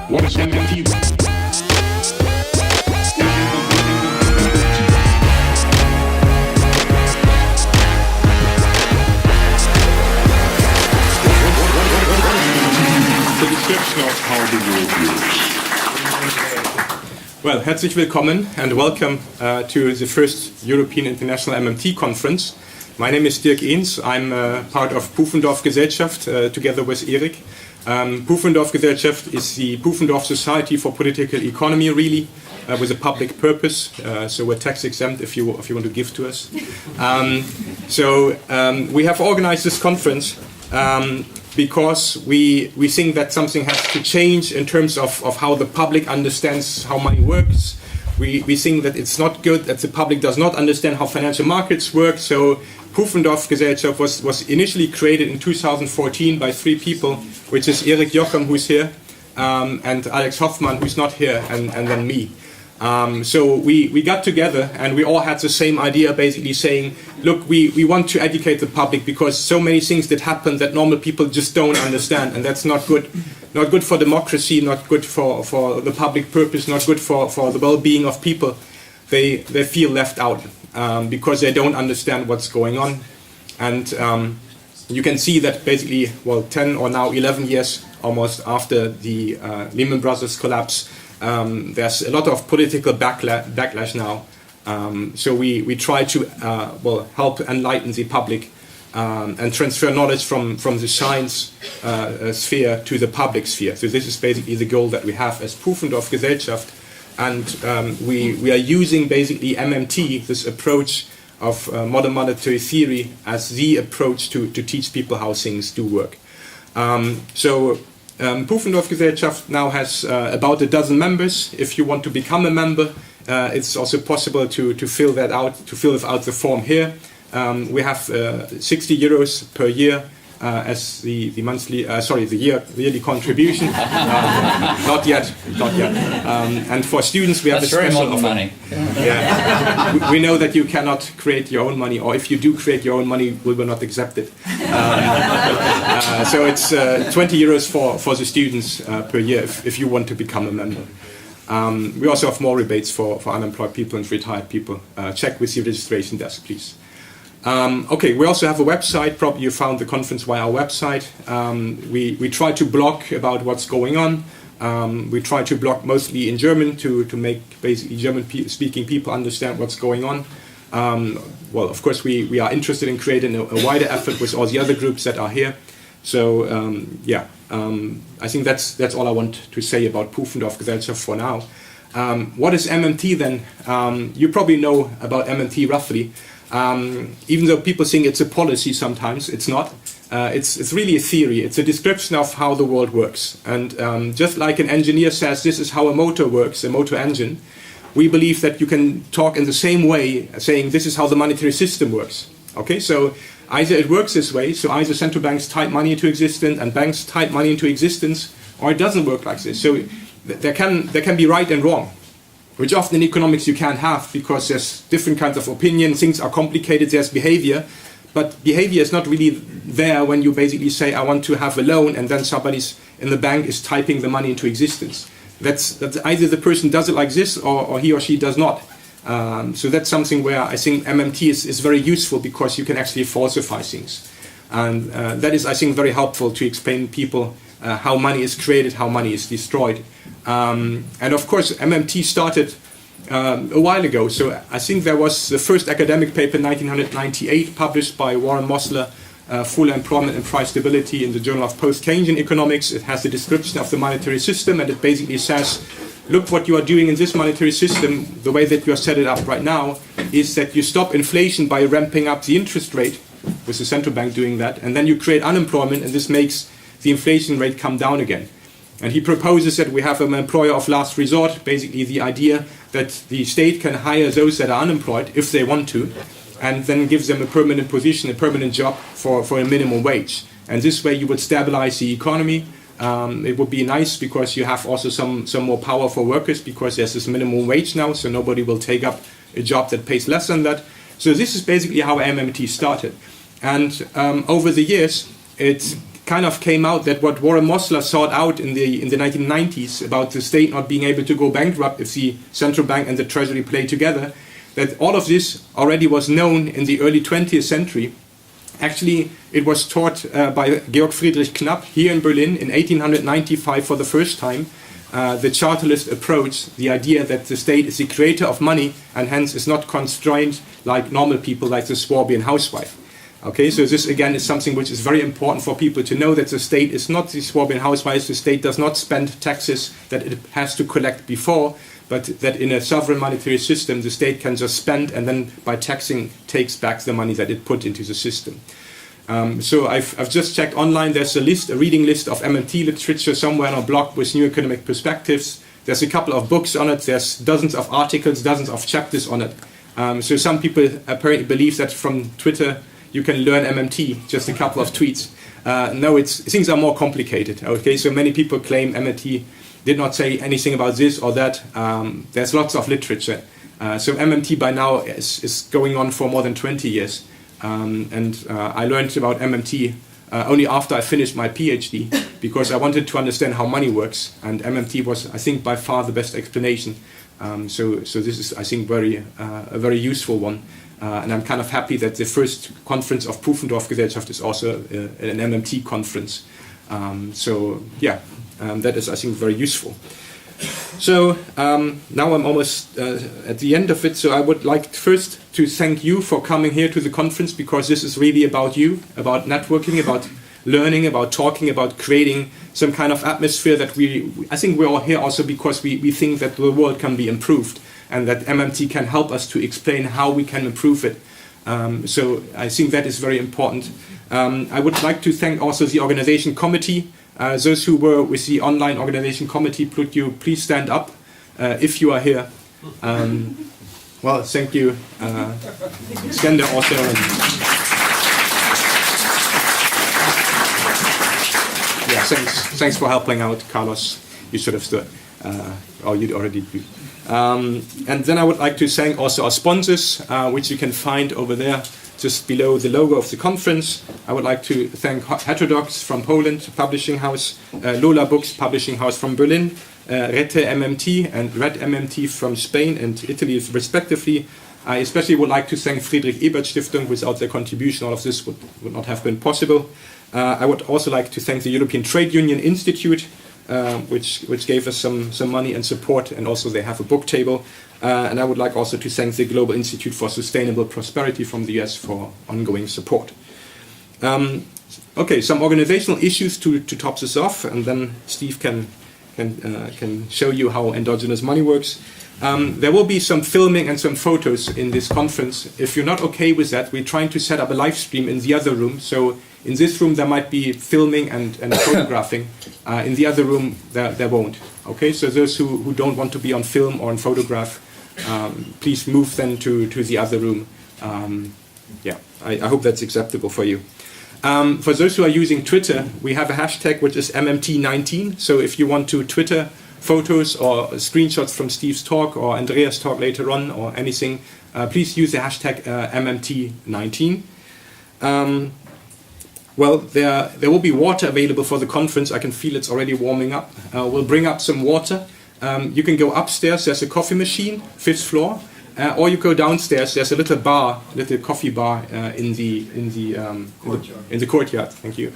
What is MMT? The description of how the world works. Well, herzlich willkommen and welcome to the first European International MMT Conference. My name is Dirk Ehnts. I'm part of Pufendorf-Gesellschaft together with Erik. Pufendorf-Gesellschaft is the Pufendorf Society for Political Economy, really, with a public purpose. So we're tax exempt if you want to give to us. We have organized this conference because we think that something has to change in terms of how the public understands how money works. We think that it's not good that the public does not understand how financial markets work. So Pufendorf-Gesellschaft was initially created in 2014 by three people, which is Erik Jochem, who's here, and Alex Hoffmann, who's not here, and then me. So we got together and we all had the same idea, basically saying, look, we want to educate the public because so many things that happen that normal people just don't understand, and that's not good. Not good for democracy, not good for the public purpose, not good for the well-being of people. They feel left out because they don't understand what's going on. And you can see that basically, 10 or now 11 years almost after the Lehman Brothers collapse, there's a lot of political backlash now. So we try to help enlighten the public and transfer knowledge from the science sphere to the public sphere. So this is basically the goal that we have as Pufendorf-Gesellschaft. And we are using basically MMT, this approach of modern monetary theory, as the approach to teach people how things do work. Pufendorf-Gesellschaft now has about a dozen members. If you want to become a member, it's also possible to fill out the form here. We have 60 euros per year as the yearly contribution. Not yet. And for students, we have a special offer. Money. Yeah. We know that you cannot create your own money, or if you do create your own money, we will not accept it. So it's 20 euros for the students per year if you want to become a member. We also have more rebates for unemployed people and retired people. Check with your registration desk, please. We also have a website. Probably you found the conference via our website. We try to blog about what's going on. We try to blog mostly in German to make basically German-speaking people understand what's going on. Of course, we are interested in creating a wider effort with all the other groups that are here. So, I think that's all I want to say about Pufendorf-Gesellschaft for now. What is MMT then? You probably know about MMT roughly. Even though people think it's a policy sometimes, it's not. It's really a theory. It's a description of how the world works. And just like an engineer says this is how a motor works, a motor engine, we believe that you can talk in the same way, saying this is how the monetary system works. Okay, so either it works this way, so either central banks type money into existence and banks type money into existence, or it doesn't work like this. So there can be right and wrong, which often in economics you can't have because there's different kinds of opinion, things are complicated, there's behavior. But behavior is not really there when you basically say, I want to have a loan, and then somebody's in the bank is typing the money into existence. That's either the person does it like this or he or she does not. So that's something where I think MMT is very useful because you can actually falsify things. And that is, I think, very helpful to explain to people how money is created, how money is destroyed. And of course, MMT started a while ago. So I think there was the first academic paper in 1998 published by Warren Mosler, Full Employment and Price Stability in the Journal of Post-Keynesian Economics. It has a description of the monetary system, and it basically says, look, what you are doing in this monetary system, the way that you are set it up right now, is that you stop inflation by ramping up the interest rate, with the central bank doing that, and then you create unemployment, and this makes the inflation rate come down again. And he proposes that we have an employer of last resort, basically the idea that the state can hire those that are unemployed if they want to, and then gives them a permanent position, a permanent job for a minimum wage. And this way you would stabilize the economy. It would be nice because you have also some more power for workers because there's this minimum wage now, so nobody will take up a job that pays less than that. So this is basically how MMT started. And over the years, it kind of came out that what Warren Mosler sought out in the 1990s about the state not being able to go bankrupt if the central bank and the treasury play together, that all of this already was known in the early 20th century. Actually, it was taught by Georg Friedrich Knapp here in Berlin in 1895 for the first time. The chartalist approach, the idea that the state is the creator of money and hence is not constrained like normal people, like the Swabian housewife. Okay, so this again is something which is very important for people to know, that the state is not the Swabian housewife. The state does not spend taxes that it has to collect before, but that in a sovereign monetary system the state can just spend and then by taxing takes back the money that it put into the system. So I've just checked online. There's a reading list of MMT literature somewhere on a blog with new economic perspectives. There's a couple of books on it. There's dozens of articles, dozens of chapters on it. So some people apparently believe that from Twitter you can learn MMT, just a couple of tweets. No, things are more complicated. Okay, so many people claim MMT did not say anything about this or that. There's lots of literature. So MMT by now is going on for more than 20 years. I learned about MMT only after I finished my PhD, because I wanted to understand how money works, and MMT was, I think, by far the best explanation. So this is, I think, a very useful one. And I'm kind of happy that the first conference of Pufendorf-Gesellschaft is also an MMT conference. That is, I think, very useful. So now I'm almost at the end of it, so I would like first to thank you for coming here to the conference, because this is really about you, about networking, about learning, about talking, about creating some kind of atmosphere that I think we're all here also because we think that the world can be improved and that MMT can help us to explain how we can improve it. So I think that is very important. I would like to thank also the organization committee. Those who were with the online organization committee, could you please stand up if you are here? Well, thank you. Skender also. Yeah, thanks for helping out, Carlos. You should have stood. Or you'd already do. And then I would like to thank also our sponsors, which you can find over there, just below the logo of the conference. I would like to thank Heterodox from Poland, publishing house, Lola Books, publishing house from Berlin, Rete MMT and Red MMT from Spain and Italy, respectively. I especially would like to thank Friedrich Ebert Stiftung. Without their contribution, all of this would not have been possible. I would also like to thank the European Trade Union Institute, which gave us some money and support, and also they have a book table. And I would like also to thank the Global Institute for Sustainable Prosperity from the US for ongoing support. Okay, some organizational issues to top this off, and then Steve can show you how endogenous money works. There will be some filming and some photos in this conference. If you're not okay with that, we're trying to set up a live stream in the other room. So in this room there might be filming and photographing. In the other room there won't. Okay, so those who don't want to be on film or on photograph, please move then to the other room. I hope that's acceptable for you. For those who are using Twitter, we have a hashtag which is MMT19. So if you want to Twitter photos or screenshots from Steve's talk or Andreas' talk later on or anything, please use the hashtag MMT19. Well, there will be water available for the conference. I can feel it's already warming up. We'll bring up some water. You can go upstairs. There's a coffee machine, 5th floor, or you go downstairs. There's a little coffee bar in the courtyard. Thank you.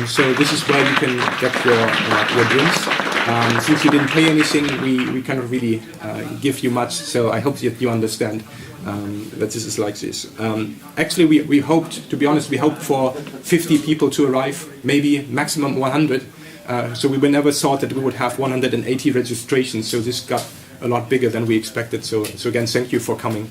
So this is where you can get your drinks. Since you didn't pay anything, we cannot really give you much. So I hope that you understand that this is like this. Actually, we hoped, to be honest, we hoped for 50 people to arrive, maybe maximum 100. So we never thought that we would have 180 registrations. So this got a lot bigger than we expected. So again, thank you for coming.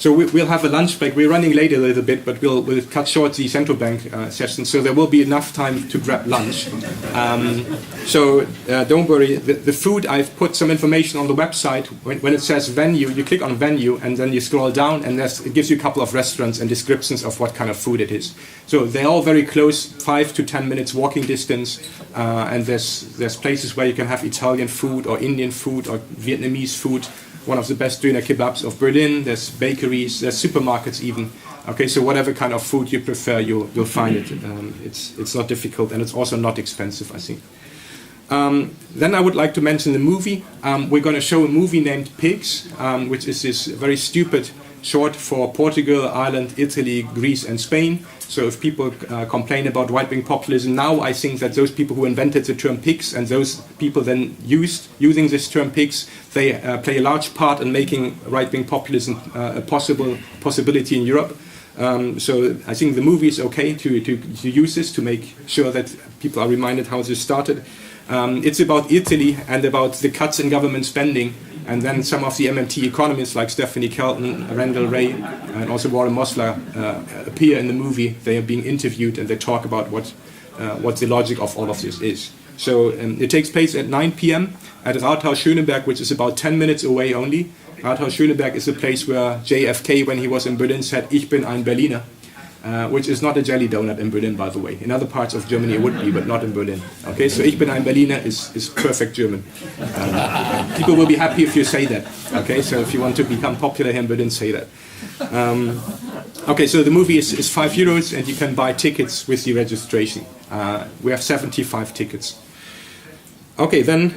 So we'll have a lunch break. We're running late a little bit, but we'll cut short the central bank session, so there will be enough time to grab lunch. Don't worry. The food, I've put some information on the website. When it says venue, you click on venue, and then you scroll down, and it gives you a couple of restaurants and descriptions of what kind of food it is. So they're all very close, 5 to 10 minutes walking distance, and there's places where you can have Italian food or Indian food or Vietnamese food. one of the best doner kebabs of Berlin. There's bakeries, there's supermarkets even. Okay, so whatever kind of food you prefer, you'll find it. It's not difficult, and it's also not expensive, I think. Then I would like to mention the movie. We're going to show a movie named Pigs, which is this very stupid short for Portugal, Ireland, Italy, Greece, and Spain. So if people complain about right-wing populism now, I think that those people who invented the term pigs and those people then using this term pigs, they play a large part in making right-wing populism a possibility in Europe. So I think the movie is okay to use this to make sure that people are reminded how this started. It's about Italy and about the cuts in government spending. And then some of the MMT economists like Stephanie Kelton, Randall Wray, and also Warren Mosler appear in the movie. They are being interviewed and they talk about what the logic of all of this is. So it takes place at 9 p.m. at Rathaus Schöneberg, which is about 10 minutes away only. Rathaus Schöneberg is a place where JFK, when he was in Berlin, said, "Ich bin ein Berliner," which is not a jelly donut in Berlin, by the way. In other parts of Germany it would be, but not in Berlin. Okay, so "Ich bin ein Berliner" is perfect German. People will be happy if you say that. Okay, so if you want to become popular here in Berlin, say that. Okay, so the movie is €5 and you can buy tickets with the registration. We have 75 tickets. Okay, then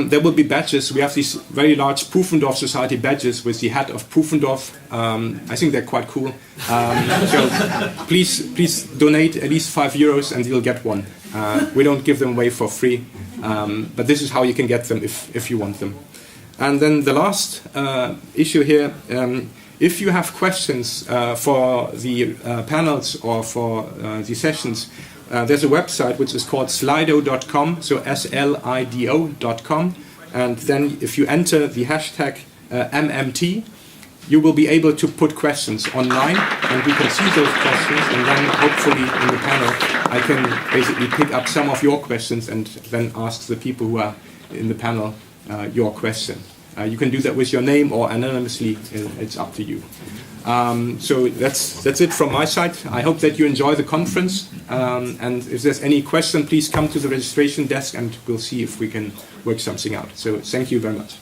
there will be badges. We have these very large Pufendorf Society badges with the hat of Pufendorf. I think they're quite cool. So please donate at least €5 and you'll get one. We don't give them away for free, but this is how you can get them if you want them. And then the last issue here, if you have questions for the panels or for the sessions, there's a website which is called slido.com, so slido.com, and then if you enter the hashtag MMT, you will be able to put questions online, and we can see those questions, and then hopefully in the panel I can basically pick up some of your questions and then ask the people who are in the panel your question. You can do that with your name or anonymously, it's up to you. So that's it from my side. I hope that you enjoy the conference, and if there's any question, please come to the registration desk and we'll see if we can work something out. So thank you very much.